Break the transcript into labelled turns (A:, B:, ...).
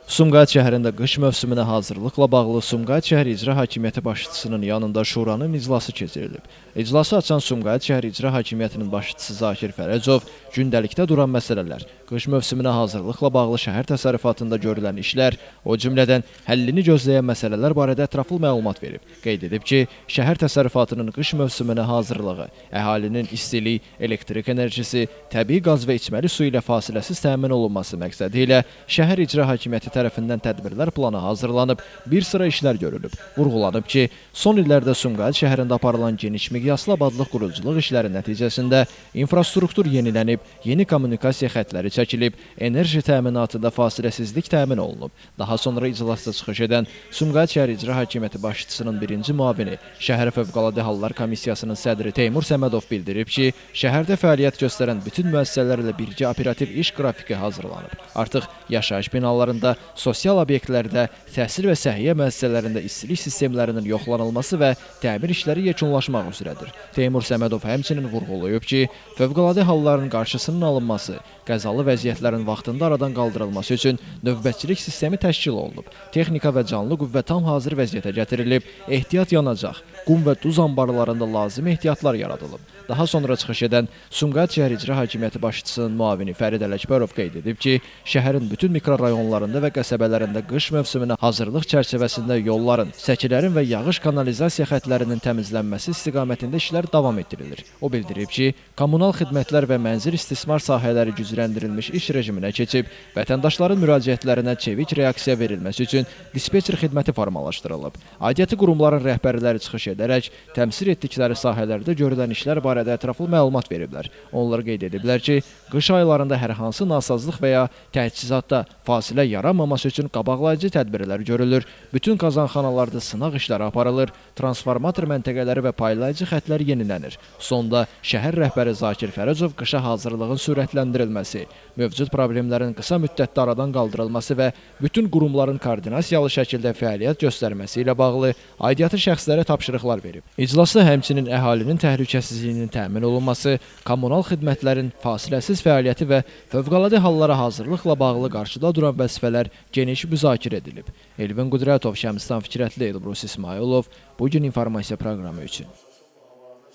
A: Sumqayıt şəhərində qış mövsümünə hazırlıqla bağlı Sumqayıt şəhər İcra Hakimiyyəti başçısının yanında şuranın iclası keçirilib. İclası açan Sumqayıt şəhər İcra Hakimiyyətinin başçısı Zakir Fərəcov gündəlikdə duran məsələlər, qış mövsümünə hazırlıqla bağlı şəhər təsərrüfatında görülən işlər, o cümlədən həllini gözləyən məsələlər barədə ətraflı məlumat verib. Qeyd edib ki, şəhər təsərrüfatının qış mövsümünə hazırlığı, əhalinin istilik, elektrik enerjisi, təbii qaz və içməli su ilə fasiləsiz təmin olunması məqsədi ilə şəhər İcra Hakimiyyəti tərəfindən tədbirlər planı hazırlanıb, bir sıra işlər görülüb. Vurğulanıb ki, son illərdə Sumqayıt şəhərində aparılan geniş miqyaslı abadlıq quruculuq işləri nəticəsində infrastruktur yenilənib, yeni kommunikasiya xətləri çəkilib, enerji təminatında fasiləsizlik təmin olunub. Daha sonra iclasda çıxış edən Sumqayıt şəhər İcra Hakimiyyəti başçısının birinci müavini, Şəhər Fövqəladə Hallar Komissiyasının sədri Teymur Səmədov bildirib ki, şəhərdə fəaliyyət göstərən bütün müəssisələrlə birgə operativ iş qrafiki hazırlanıb. Artıq yaşayış binalarında, sosial obyektlərdə, təhsil və səhiyyə müəssisələrində istilik sistemlərinin yoxlanılması və təmir işləri yekunlaşmaq üzrədir. Teymur Səmədov həmçinin vurğulayıb ki, fövqəladə halların qarşısının alınması, qəzalı vəziyyətlərin vaxtında aradan qaldırılması üçün növbətçilik sistemi təşkil olunub. Texnika və canlı qüvvə tam hazır vəziyyətə gətirilib, ehtiyat yanacaq, qum və duz anbarlarında lazımi ehtiyatlar yaradılıb. Daha sonra çıxış edən Sumqayıt şəhər İcra Hakimiyyəti başçısının müavini Fərid Ələkbərov qeyd edib ki, şəhərin bütün mikrorayonlarında və qəsəbələrində qış mövsümünə hazırlıq çərçivəsində yolların, səkilərin və yağış kanalizasiya xətlərinin təmizlənməsi istiqamətində işlər davam etdirilir. O bildirib ki, kommunal xidmətlər və mənzil istismar sahələri gücləndirilmiş iş rejiminə keçib, vətəndaşların müraciətlərinə çevik reaksiya verilməsi üçün dispetçer xidməti formalaşdırılıb. Aidiyyəti qurumların rəhbərləri çıxış edərək, təmsil etdikləri sahələrdə görülən işlər barədə ətraflı məlumat veriblər. Onlar qeyd ediblər ki, qış aylarında hər hansı nasazlıq və ya təchizatda fasilə yaranmaması üçün qabaqlayıcı tədbirlər görülür, bütün qazanxanalarda sınaq işləri aparılır, transformator məntəqələri və paylayıcı xətlər yenilənir. Sonda şəhər rəhbəri Zakir Fərəcov qışa hazırlığın sürətləndirilməsi, mövcud problemlərin qısa müddətdə aradan qaldırılması və bütün qurumların koordinasiyalı şəkildə fəaliyyət göstərməsi ilə bağlı aidiyyatı şəxslərə tapşırıqlar verib. İclasda həmçinin əhalinin təhlükəsizliyinin təmin olunması, kommunal xidmətlərin fasiləsiz fəaliyyəti və fövqəladə hallara hazırlıqla bağlı qarşıda duran vəzifələr geniş müzakirə edilib. Elvin Qudrətov, Şəmstan Fikrətli, Elbrus İsmailov, Bugün informasiya proqramı üçün.